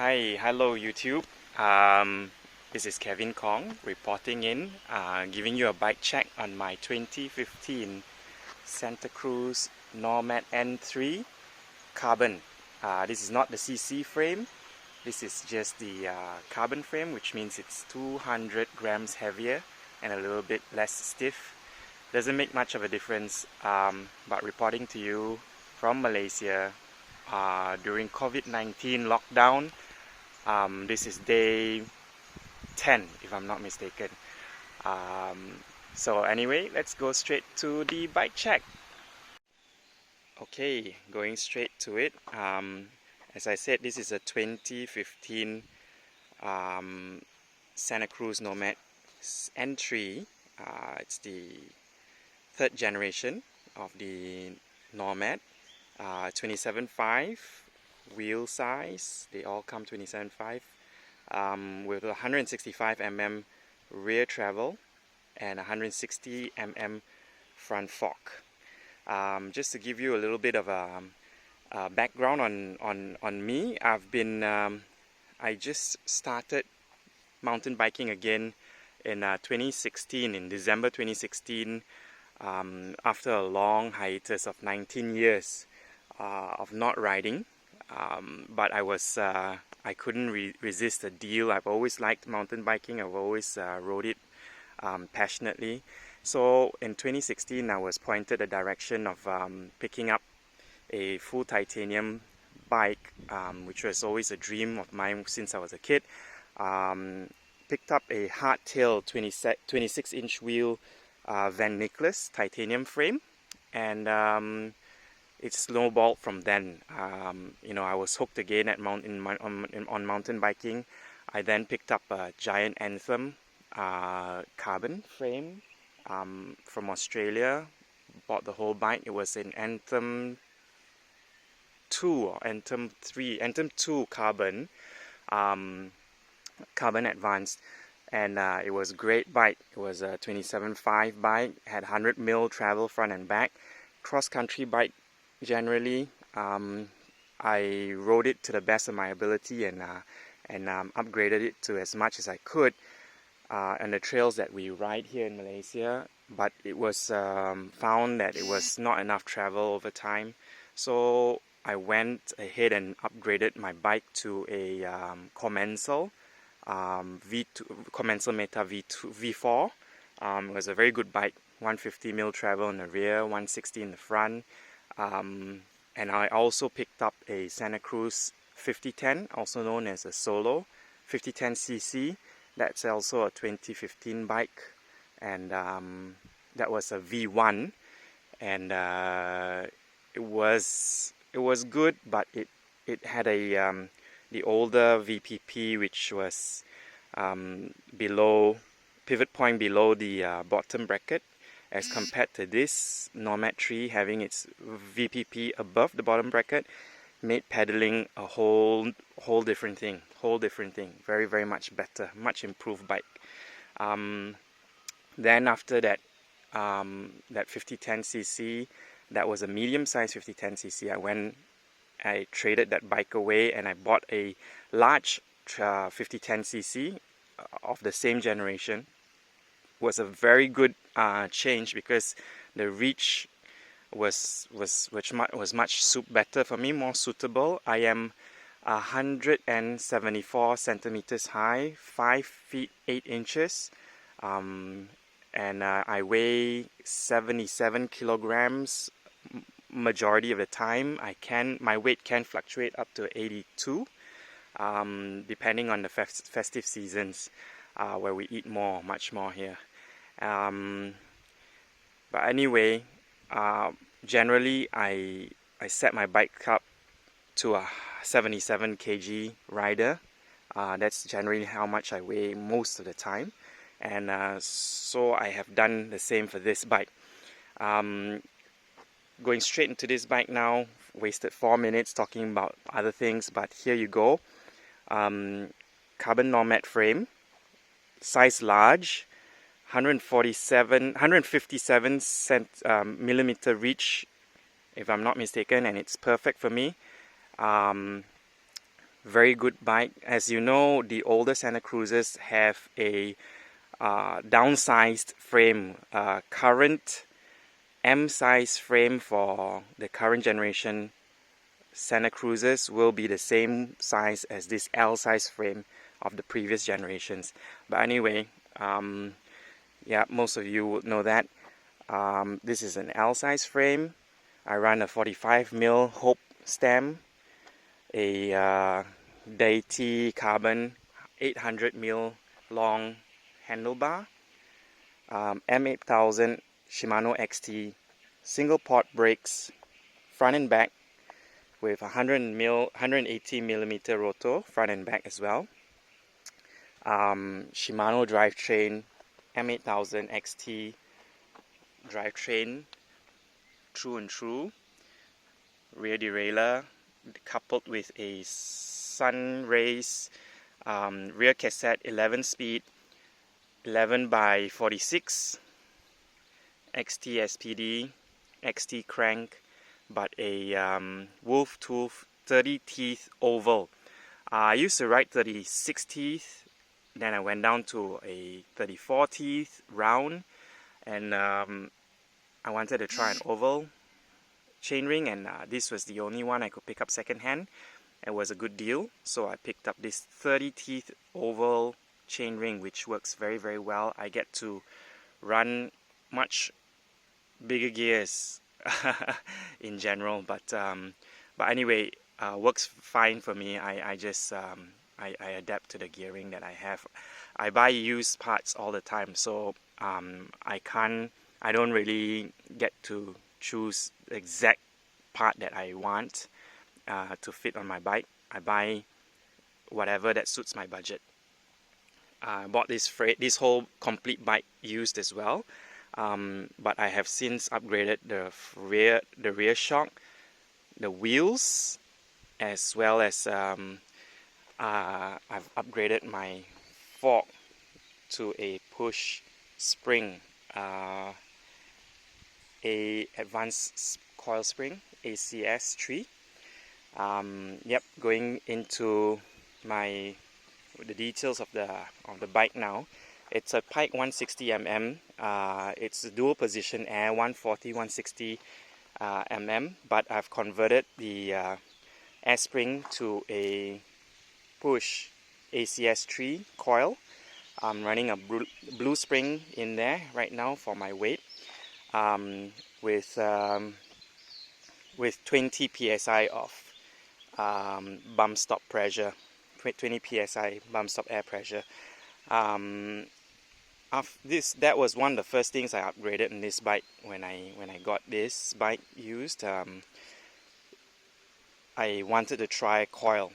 Hello YouTube. This is Kevin Kong reporting in, giving you a bike check on my 2015 Santa Cruz Nomad N3 carbon. This is not the CC frame. This is just the carbon frame, which means it's 200 grams heavier and a little bit less stiff. Doesn't make much of a difference, but reporting to you from Malaysia during COVID-19 lockdown. This is day 10 if I'm not mistaken. So anyway, let's go straight to the bike check. Okay, going straight to it. As I said, this is a 2015 Santa Cruz Nomad N3. It's the third generation of the Nomad. 27.5 wheel size, they all come 27.5 with 165 mm rear travel and 160 mm front fork. Just to give you a little bit of a background on me, I just started mountain biking again in 2016, in December 2016, after a long hiatus of 19 years of not riding. But I couldn't resist the deal. I've always liked mountain biking. I've always rode it passionately. So in 2016, I was pointed a direction of picking up a full titanium bike, which was always a dream of mine since I was a kid. Picked up a hardtail 26-inch wheel Van Nicholas titanium frame, and it snowballed from then. I was hooked again at on mountain biking. I then picked up a giant Anthem carbon frame from Australia. Bought the whole bike. It was an Anthem 2 or Anthem 3, Anthem 2 carbon, carbon advanced, and it was a great bike. It was a 27.5 bike. Had 100 mil travel front and back. Cross country bike. Generally, I rode it to the best of my ability and upgraded it to as much as I could on the trails that we ride here in Malaysia. But it was found that it was not enough travel over time, so I went ahead and upgraded my bike to a Commensal Commensal Meta V4. It was a very good bike. 150 mil travel in the rear, 160 in the front. And I also picked up a Santa Cruz 5010, also known as a Solo 5010cc. That's also a 2015 bike, and that was a V1, and it was good, but it had a the older VPP, which was below pivot point below the bottom bracket, as compared to this Nomad 3 having its VPP above the bottom bracket, made pedaling a whole different thing. Very, very much better, much improved bike. Then after that, that 5010cc, that was a medium-sized 5010cc. I traded that bike away and I bought a large 5010cc of the same generation. Was a very good change because the reach was much better for me, more suitable. I am 174 centimeters high, 5 feet 8 inches, and I weigh 77 kilograms majority of the time. My weight can fluctuate up to 82, depending on the festive seasons, where we eat much more here. But anyway, generally I set my bike up to a 77 kg rider. That's generally how much I weigh most of the time, and so I have done the same for this bike. Going straight into this bike now. Wasted 4 minutes talking about other things, but here you go. Carbon Nomad frame, size large, 157 millimeter reach, if I'm not mistaken, and it's perfect for me. Very good bike. As you know, the older Santa Cruzes have a downsized frame. Current M size frame for the current generation Santa Cruzes will be the same size as this L size frame of the previous generations. But anyway, yeah, most of you would know that. This is an L size frame. I run a 45mm Hope stem, a Diety carbon 800mm long handlebar, M8000 Shimano XT single pot brakes front and back with 180mm rotor front and back as well. Shimano drivetrain, M8000 XT drivetrain through and through, rear derailleur coupled with a Sunrace rear cassette 11 speed 11x46 XT SPD XT crank, but a wolf tooth 30 teeth oval. I used to ride 36 teeth, then I went down to a 34 teeth round, and I wanted to try an oval chainring, and this was the only one I could pick up second hand. It was a good deal, so I picked up this 30 teeth oval chainring, which works very, very well. I get to run much bigger gears in general, but anyway, works fine for me. I just I adapt to the gearing that I have. I buy used parts all the time, so I don't really get to choose the exact part that I want to fit on my bike. I buy whatever that suits my budget. I bought this whole complete bike used as well, but I have since upgraded the rear shock, the wheels, as well as I've upgraded my fork to a push spring, a advanced coil spring, ACS3. Yep, going into the details of the bike now. It's a Pike 160mm. It's a dual position air 140-160 mm, but I've converted the air spring to a push ACS3 coil. I'm running a blue spring in there right now for my weight, with 20 psi of bump stop pressure, 20 psi bump stop air pressure. That was one of the first things I upgraded in this bike when I got this bike used. I wanted to try a coil,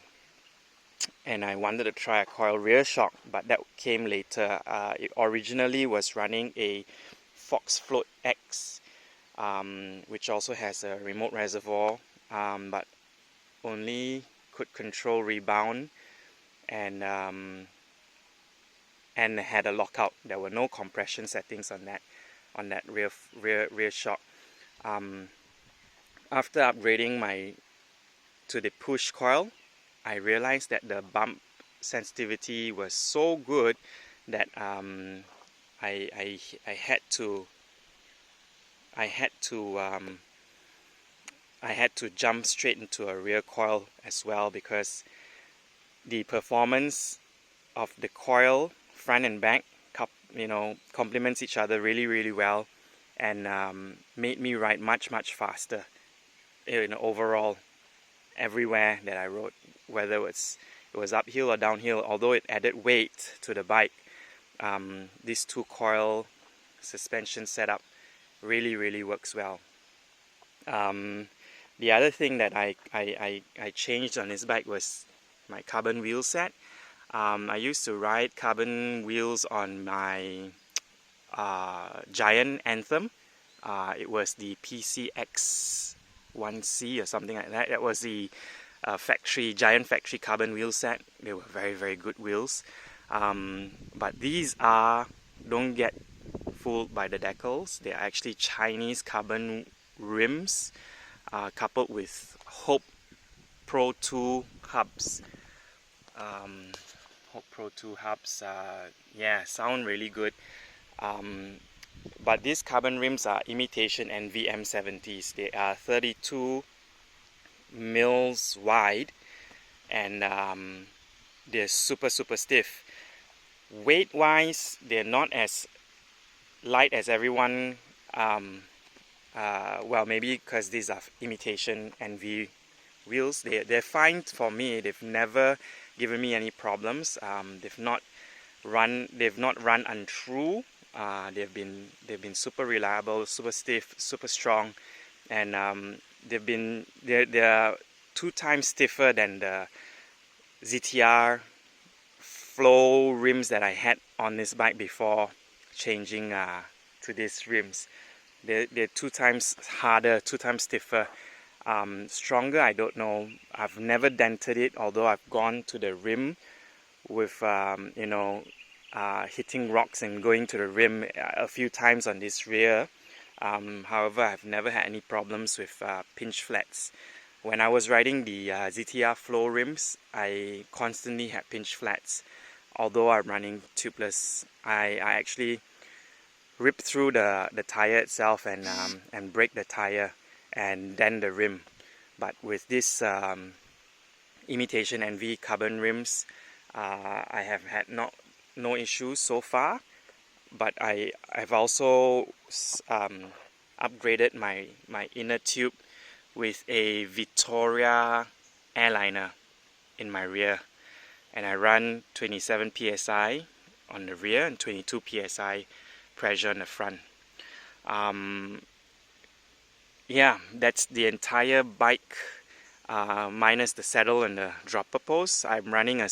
and I wanted to try a coil rear shock, but that came later. It originally was running a Fox Float X, which also has a remote reservoir, but only could control rebound and had a lockout. There were no compression settings on that rear shock. After upgrading to the push coil, I realized that the bump sensitivity was so good that I had to jump straight into a rear coil as well, because the performance of the coil front and back complements each other really, really well, and made me ride much faster overall everywhere that I rode, whether it was uphill or downhill. Although it added weight to the bike, this two coil suspension setup really works well. The other thing that I changed on this bike was my carbon wheel set. I used to ride carbon wheels on my Giant Anthem. It was the PCX1C or something like that. That was the Giant factory carbon wheel set. They were very good wheels. But these don't get fooled by the decals. They are actually Chinese carbon rims, coupled with Hope Pro 2 hubs. Hawk Pro 2 hubs, yeah, sound really good. But these carbon rims are Imitation Enve M70s. They are 32 mils wide, and they're super stiff. Weight wise, they're not as light as everyone. Well, maybe because these are Imitation Enve wheels, they're fine for me. They've never given me any problems. They've not run untrue. They've been super reliable, super stiff, super strong, and they're 2 times stiffer than the ZTR flow rims that I had on this bike before changing to these rims. They're 2 times harder, 2 times stiffer. Stronger, I don't know. I've never dented it, although I've gone to the rim with you know, hitting rocks and going to the rim a few times on this rear. However, I've never had any problems with pinch flats. When I was riding the ZTR flow rims, I constantly had pinch flats. Although I'm running tubeless, I actually rip through the tire itself and break the tire and then the rim. But with this Imitation Enve carbon rims, I have had no issues so far. But I've also upgraded my inner tube with a Victoria airliner in my rear, and I run 27 psi on the rear and 22 psi pressure on the front. Yeah, that's the entire bike, minus the saddle and the dropper post. I'm running a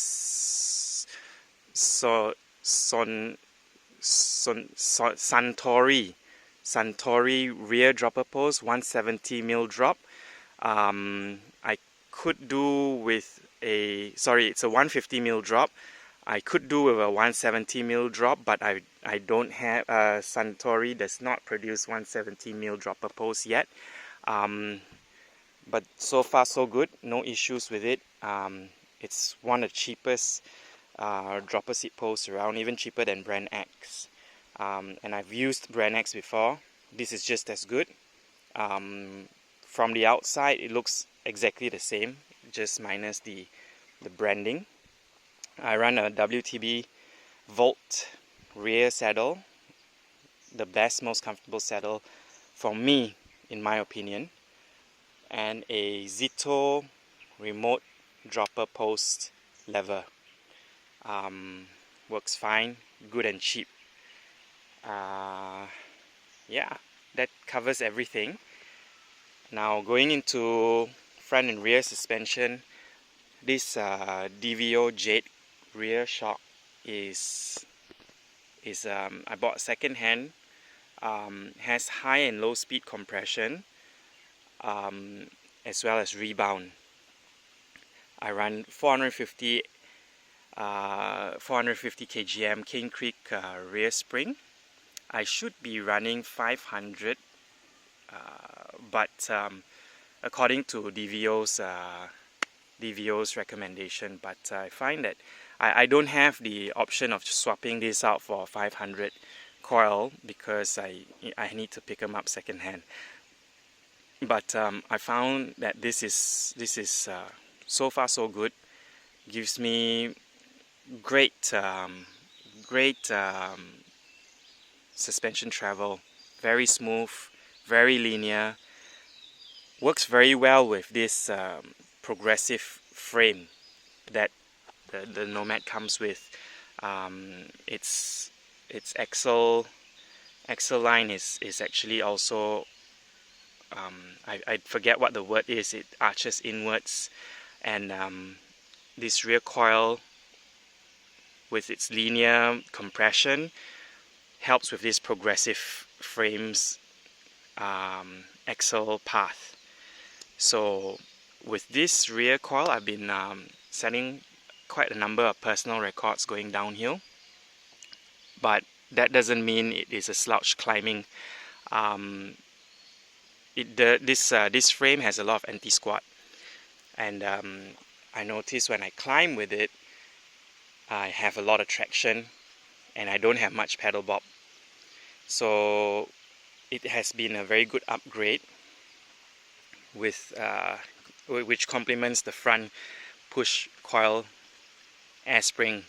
Santori rear dropper post, 170 mil drop. I could do with it's a 150 mil drop. I could do with a 170 mil drop, but I don't have Santori does not produce 170 mil dropper post yet. But so far so good, no issues with it. It's one of the cheapest dropper seat posts around, even cheaper than Brand X. And I've used Brand X before. This is just as good. From the outside, it looks exactly the same, just minus the branding. I run a WTB Volt rear saddle, the best, most comfortable saddle for me, in my opinion, and a Zitto remote dropper post lever. Works fine, good and cheap. Yeah, that covers everything. Now going into front and rear suspension, this DVO Jade rear shock is I bought second hand. Has high and low speed compression, as well as rebound. I run 450 kgm Cane Creek rear spring. I should be running 500, but according to DVO's recommendation, but I find that I don't have the option of swapping this out for 500 coil because I need to pick them up second hand. But I found that this is so far so good. Gives me great suspension travel, very smooth, very linear. Works very well with this progressive frame that the Nomad comes with. Its axle line is actually also I forget what the word is. It arches inwards, and this rear coil with its linear compression helps with this progressive frames axle path. So with this rear coil, I've been setting quite a number of personal records going downhill, but that doesn't mean it is a slouch climbing. This frame has a lot of anti-squat, and I noticed when I climb with it, I have a lot of traction, and I don't have much pedal bob. So it has been a very good upgrade with which complements the front push coil air spring,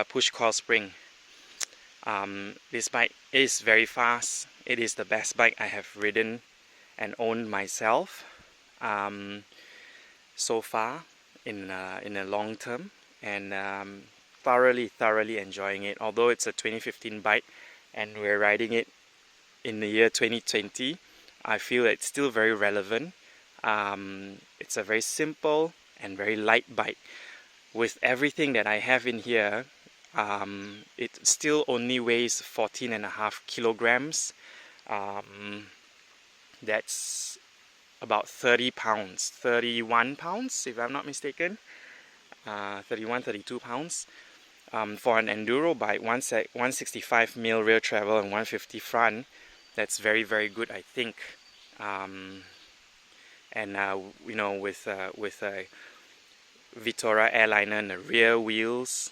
push coil spring. This bike is very fast. It is the best bike I have ridden and owned myself so far in a long term, and thoroughly enjoying it. Although it's a 2015 bike and we're riding it in the year 2020, I feel it's still very relevant. It's a very simple and very light bike. With everything that I have in here, it still only weighs 14.5 kilograms. That's about 30 pounds, 31 pounds if I'm not mistaken, 32 pounds. For an enduro bike, 165 mil rear travel and 150 front, that's very good, I think. And you know, with a Vittora airliner and the rear wheels,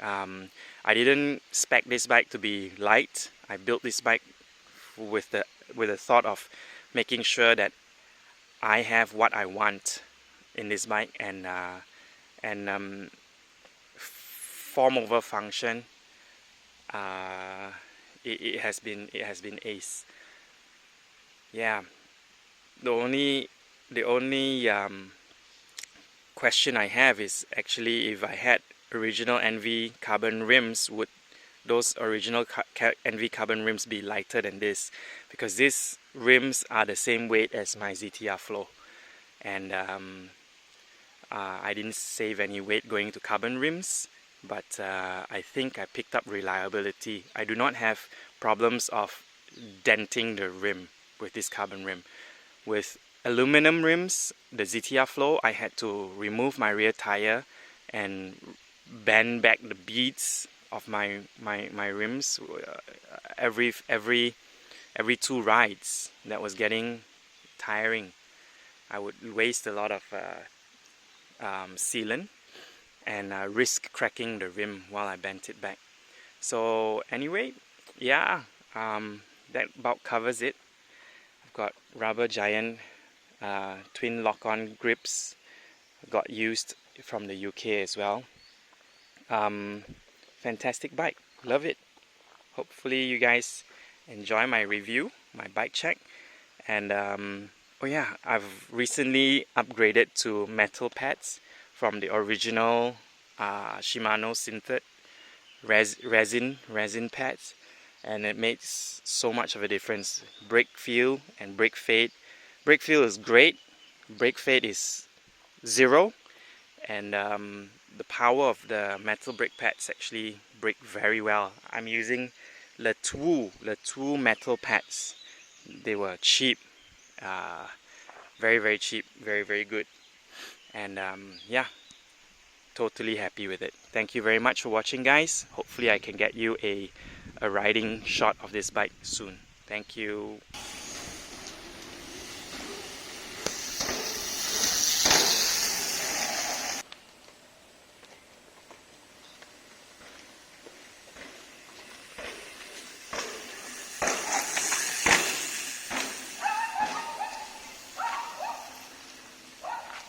I didn't spec this bike to be light. I built this bike with the thought of making sure that I have what I want in this bike, and form over function. It has been ace. Yeah. The only question I have is actually, if I had original Enve carbon rims, would those original Enve carbon rims be lighter than this? Because these rims are the same weight as my ZTR Flow, and I didn't save any weight going to carbon rims, but I think I picked up reliability. I do not have problems of denting the rim with this carbon rim. With aluminum rims, the ZTR Flow, I had to remove my rear tire and bend back the beads of my rims every 2 rides. That was getting tiring. I would waste a lot of sealant and risk cracking the rim while I bent it back. So anyway, yeah, that about covers it. I've got rubber giant twin lock-on grips, got used from the UK as well. Fantastic bike, love it. Hopefully you guys enjoy my review, my bike check. And oh yeah, I've recently upgraded to metal pads from the original Shimano sintered resin pads, and it makes so much of a difference. Brake feel and brake fade. Brake feel is great, brake fade is 0, and the power of the metal brake pads actually brake very well. I'm using Latour metal pads. They were cheap, very cheap, very good, and yeah, totally happy with it. Thank you very much for watching, guys. Hopefully I can get you a riding shot of this bike soon. Thank you.